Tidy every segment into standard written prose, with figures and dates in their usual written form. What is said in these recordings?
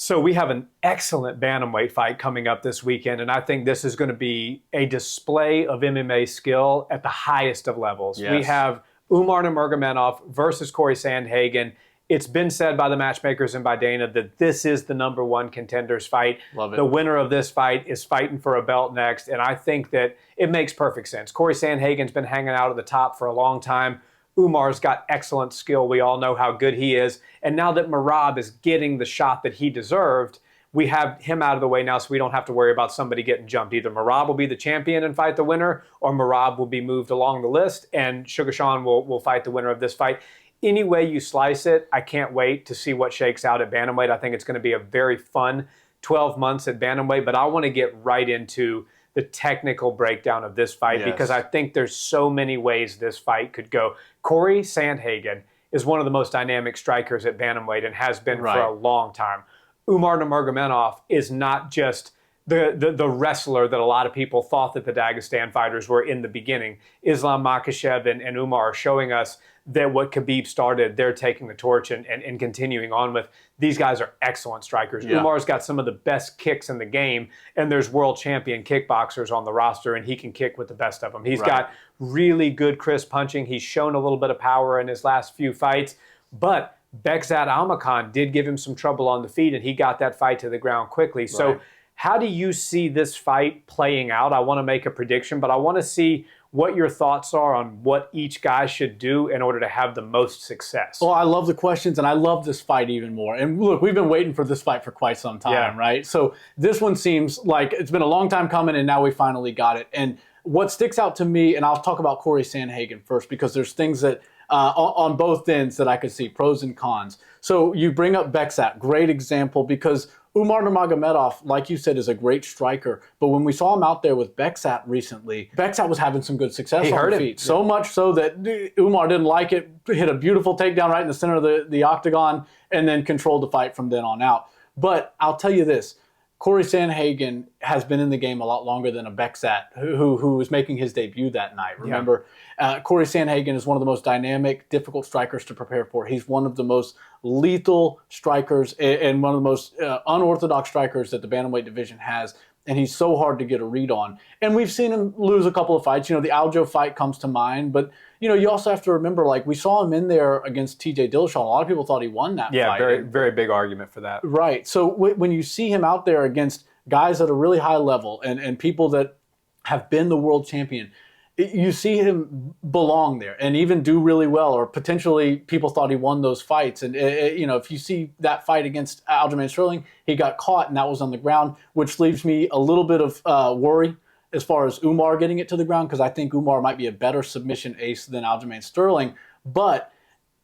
So we have an excellent bantamweight fight coming up this weekend, and I think this is going to be a display of MMA skill at the highest of levels. Yes. We have Umar Nurmagomedov versus Cory Sandhagen. It's been said by the matchmakers and by Dana that this is the #1 contenders fight. Love it. The winner of this fight is fighting for a belt next, and I think that it makes perfect sense. Cory Sandhagen's been hanging out at the top for a long time. Umar's got excellent skill. We all know how good he is. And now that Merab is getting the shot that he deserved, we have him out of the way now so we don't have to worry about somebody getting jumped. Either Merab will be the champion and fight the winner, or Merab will be moved along the list, and Sugar Sean will fight the winner of this fight. Any way you slice it, I can't wait to see what shakes out at bantamweight. I think it's going to be a very fun 12 months at bantamweight, but I want to get right into the technical breakdown of this fight because I think there's so many ways this fight could go. Cory Sandhagen is one of the most dynamic strikers at bantamweight and has been for a long time. Umar Nurmagomedov is not just the wrestler that a lot of people thought that the Dagestan fighters were in the beginning. Islam Makhachev and Umar are showing us that what Khabib started, they're taking the torch and continuing on with. These guys are excellent strikers. Yeah. Umar's got some of the best kicks in the game, and there's world champion kickboxers on the roster, and he can kick with the best of them. He's got really good crisp punching. He's shown a little bit of power in his last few fights, but Bekzat Almakhan did give him some trouble on the feet, and he got that fight to the ground quickly. So how do you see this fight playing out? I want to make a prediction, but I want to see what your thoughts are on what each guy should do in order to have the most success. Well, I love the questions, and I love this fight even more. And look, we've been waiting for this fight for quite some time, right? So this one seems like it's been a long time coming, and now we finally got it. And what sticks out to me, and I'll talk about Cory Sandhagen first, because there's things that on both ends that I could see, pros and cons. So you bring up Bekzat, great example, because Umar Nurmagomedov, like you said, is a great striker. But when we saw him out there with Bekzat recently, Bekzat was having some good success on the feet. So much so that Umar didn't like it, hit a beautiful takedown right in the center of the octagon, and then controlled the fight from then on out. But I'll tell you this, Cory Sandhagen has been in the game a lot longer than a Bekzat, who was making his debut that night. Remember, Cory Sandhagen is one of the most dynamic, difficult strikers to prepare for. He's one of the most lethal strikers and one of the most unorthodox strikers that the bantamweight division has. And he's so hard to get a read on. And we've seen him lose a couple of fights. You know, the Aljo fight comes to mind. But, you know, you also have to remember, like, we saw him in there against TJ Dillashaw. A lot of people thought he won that fight. Yeah, very big argument for that. Right. So when you see him out there against guys at a really high level and people that have been the world champion, you see him belong there and even do really well, or potentially people thought he won those fights. And, you know, if you see that fight against Aljamain Sterling, he got caught and that was on the ground, which leaves me a little bit of worry as far as Umar getting it to the ground, because I think Umar might be a better submission ace than Aljamain Sterling. But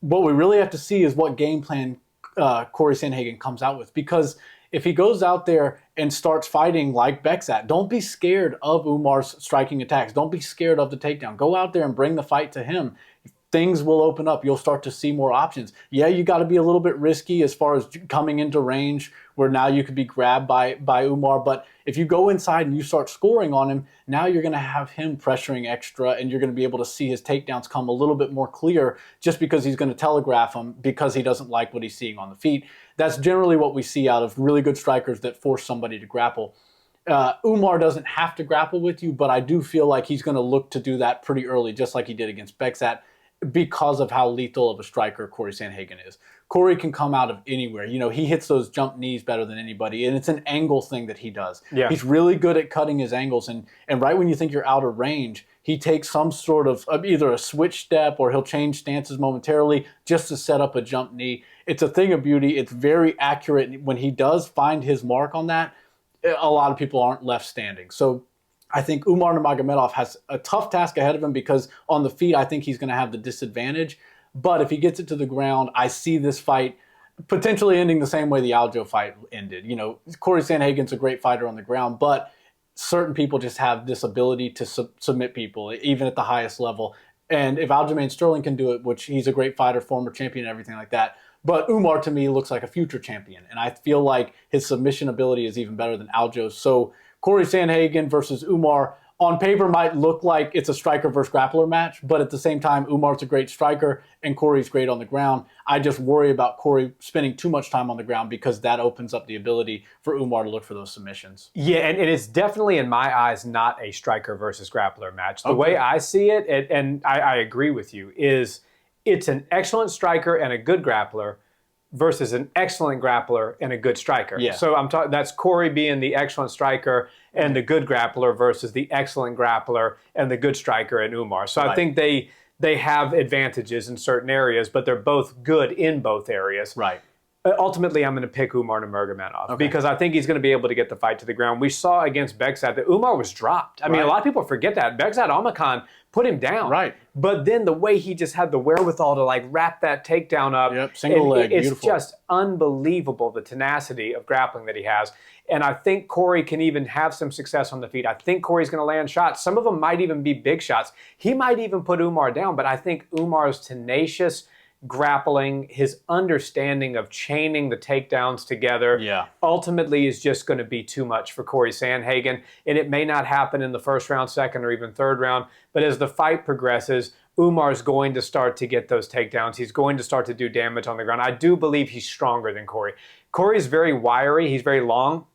what we really have to see is what game plan Cory Sandhagen comes out with, because if he goes out there and starts fighting like Bekzat, don't be scared of Umar's striking attacks. Don't be scared of the takedown. Go out there and bring the fight to him. Things will open up. You'll start to see more options. Yeah, you got to be a little bit risky as far as coming into range where now you could be grabbed by Umar. But if you go inside and you start scoring on him, now you're going to have him pressuring extra, and you're going to be able to see his takedowns come a little bit more clear just because he's going to telegraph them because he doesn't like what he's seeing on the feet. That's generally what we see out of really good strikers that force somebody to grapple. Umar doesn't have to grapple with you, but I do feel like he's going to look to do that pretty early, just like he did against Bekzat, because of how lethal of a striker Cory Sandhagen is. Cory can come out of anywhere. You know, he hits those jump knees better than anybody, and it's an angle thing that he does. Yeah. He's really good at cutting his angles, and right when you think you're out of range, he takes some sort of either a switch step or he'll change stances momentarily just to set up a jump knee. It's a thing of beauty. It's very accurate. When he does find his mark on that, a lot of people aren't left standing. So I think Umar Nurmagomedov has a tough task ahead of him, because on the feet, I think he's going to have the disadvantage. But if he gets it to the ground, I see this fight potentially ending the same way the Aljo fight ended. You know, Cory Sandhagen's a great fighter on the ground, but certain people just have this ability to submit people, even at the highest level. And if Aljamain Sterling can do it, which he's a great fighter, former champion, and everything like that, but Umar to me looks like a future champion. And I feel like his submission ability is even better than Aljo's. So Cory Sandhagen versus Umar on paper might look like it's a striker versus grappler match, but at the same time, Umar's a great striker and Cory's great on the ground. I just worry about Cory spending too much time on the ground because that opens up the ability for Umar to look for those submissions. Yeah, and it's definitely, in my eyes, not a striker versus grappler match. The way I see it, and I agree with you, is it's an excellent striker and a good grappler versus an excellent grappler and a good striker. Yeah. So that's Cory being the excellent striker and the good grappler versus the excellent grappler and the good striker in Umar. So I think they have advantages in certain areas, but they're both good in both areas. Right. Ultimately, I'm going to pick Umar Nurmagomedov because I think he's going to be able to get the fight to the ground. We saw against Begzat that Umar was dropped. I mean, a lot of people forget that. Begzat Almakhan put him down. Right. But then the way he just had the wherewithal to like wrap that takedown up. Yep, single leg, it's beautiful. just unbelievable, the tenacity of grappling that he has. And I think Cory can even have some success on the feet. I think Cory's going to land shots. Some of them might even be big shots. He might even put Umar down, but I think Umar's tenacious grappling, his understanding of chaining the takedowns together, ultimately is just going to be too much for Cory Sandhagen. And it may not happen in the first round, second, or even third round. But as the fight progresses, Umar's going to start to get those takedowns. He's going to start to do damage on the ground. I do believe he's stronger than Cory. Cory's very wiry. He's very long,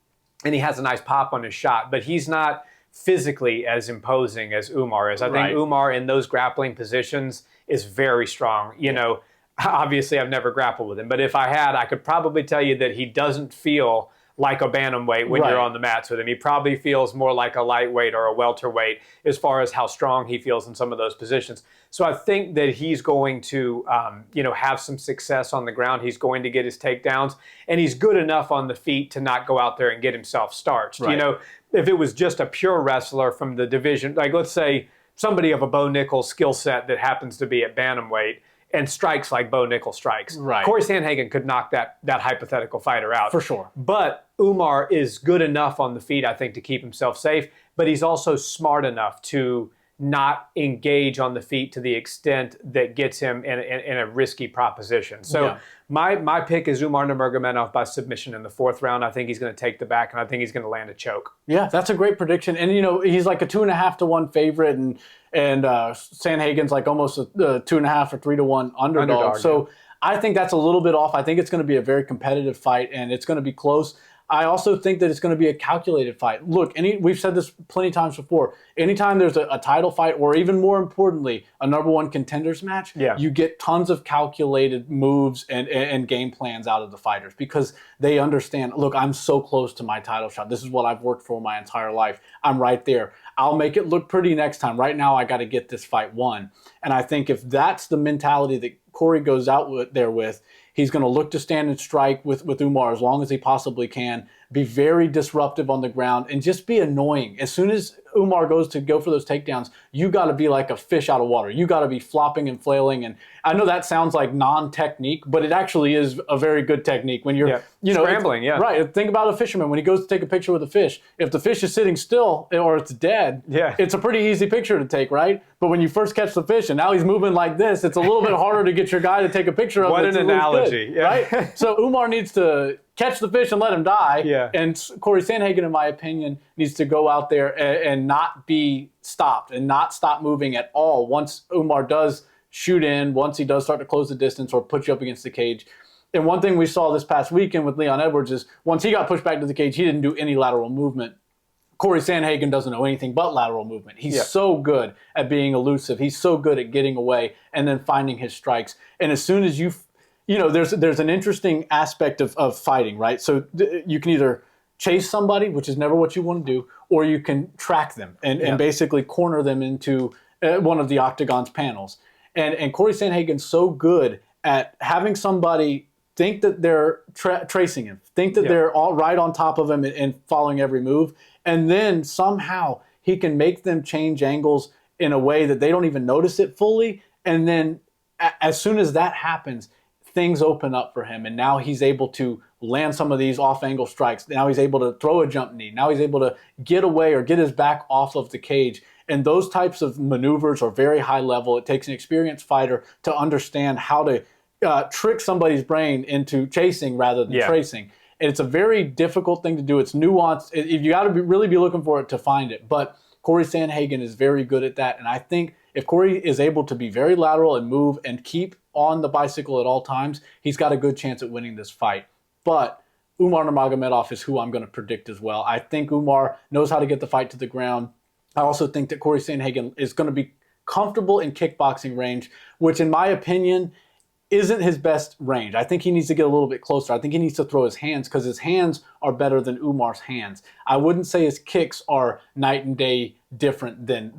and he has a nice pop on his shot. But he's not physically as imposing as Umar is. I think Umar in those grappling positions is very strong. You know, obviously, I've never grappled with him, but if I had, I could probably tell you that he doesn't feel like a bantamweight when you're on the mats with him. He probably feels more like a lightweight or a welterweight as far as how strong he feels in some of those positions. So I think that he's going to, have some success on the ground. He's going to get his takedowns, and he's good enough on the feet to not go out there and get himself starched. You know, if it was just a pure wrestler from the division, like let's say somebody of a Bo Nichols skill set that happens to be at bantamweight, and strikes like Bo Nichols strikes. Cory Sandhagen could knock that hypothetical fighter out. For sure. But Umar is good enough on the feet, I think, to keep himself safe, but he's also smart enough to not engage on the feet to the extent that gets him in a risky proposition. So my pick is Umar Nurmagomedov by submission in the fourth round. I think he's going to take the back, and I think he's going to land a choke. Yeah, that's a great prediction. And, he's like a 2.5 to 1 favorite, and Sandhagen's like almost a 2.5 or 3 to 1 underdog. So I think that's a little bit off. I think it's going to be a very competitive fight, and it's going to be close. I also think that it's going to be a calculated fight. Look, we've said this plenty of times before. Anytime there's a title fight, or even more importantly, a number one contenders match, you get tons of calculated moves and game plans out of the fighters because they understand, look, I'm so close to my title shot. This is what I've worked for my entire life. I'm right there. I'll make it look pretty next time. Right now, I got to get this fight won. And I think if that's the mentality that Cory goes out there with, he's going to look to stand and strike with Umar as long as he possibly can, be very disruptive on the ground, and just be annoying. As soon as Umar goes to go for those takedowns, you got to be like a fish out of water. You got to be flopping and flailing. And I know that sounds like non-technique, but it actually is a very good technique when you're scrambling. Right. Think about a fisherman when he goes to take a picture with a fish. If the fish is sitting still or it's dead, it's a pretty easy picture to take, right? But when you first catch the fish and now he's moving like this, it's a little bit harder to get your guy to take a picture of it. What an analogy. Good, right? So Umar needs to catch the fish and let him die. And Cory Sandhagen, in my opinion, needs to go out there and not be stopped and not stop moving at all. Once Umar does shoot in, once he does start to close the distance or put you up against the cage. And one thing we saw this past weekend with Leon Edwards is once he got pushed back to the cage, he didn't do any lateral movement. Cory Sandhagen doesn't know anything but lateral movement. He's so good at being elusive. He's so good at getting away and then finding his strikes. And as soon as there's an interesting aspect of fighting, right? So you can either chase somebody, which is never what you want to do, or you can track them and basically corner them into one of the octagon's panels. And Cory Sandhagen's so good at having somebody think that they're tracing him, think that they're all right on top of him and following every move, and then somehow he can make them change angles in a way that they don't even notice it fully. And then as soon as that happens, things open up for him, and now he's able to land some of these off-angle strikes. Now he's able to throw a jump knee. Now he's able to get away or get his back off of the cage. And those types of maneuvers are very high level. It takes an experienced fighter to understand how to trick somebody's brain into chasing rather than tracing. And it's a very difficult thing to do. It's nuanced. You got to really be looking for it to find it. But Cory Sandhagen is very good at that. And I think if Cory is able to be very lateral and move and keep on the bicycle at all times, he's got a good chance at winning this fight. But Umar Nurmagomedov is who I'm going to predict as well. I think Umar knows how to get the fight to the ground. I also think that Cory Sandhagen is going to be comfortable in kickboxing range, which in my opinion isn't his best range. I think he needs to get a little bit closer. I think he needs to throw his hands because his hands are better than Umar's hands. I wouldn't say his kicks are night and day different than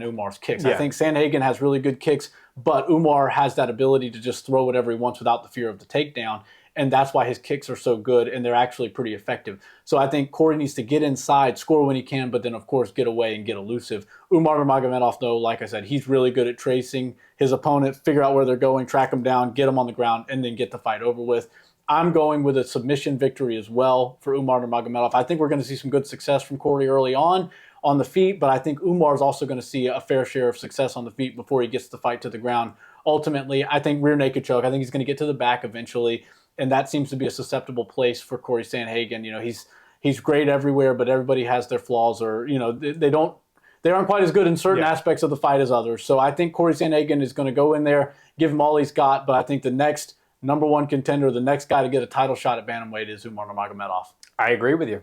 Umar's kicks. Yeah. I think Sandhagen has really good kicks, but Umar has that ability to just throw whatever he wants without the fear of the takedown. And that's why his kicks are so good, and they're actually pretty effective. So I think Cory needs to get inside, score when he can, but then, of course, get away and get elusive. Umar Nurmagomedov, though, like I said, he's really good at tracing his opponent, figure out where they're going, track them down, get them on the ground, and then get the fight over with. I'm going with a submission victory as well for Umar Nurmagomedov. I think we're going to see some good success from Cory early on the feet, but I think Umar is also going to see a fair share of success on the feet before he gets the fight to the ground. Ultimately, I think rear naked choke. I think he's going to get to the back eventually. And that seems to be a susceptible place for Cory Sandhagen. You know, he's great everywhere, but everybody has their flaws, or they aren't quite as good in certain aspects of the fight as others. So I think Cory Sandhagen is going to go in there, give him all he's got. But I think the next number one contender, the next guy to get a title shot at bantamweight is Umar Nurmagomedov. I agree with you.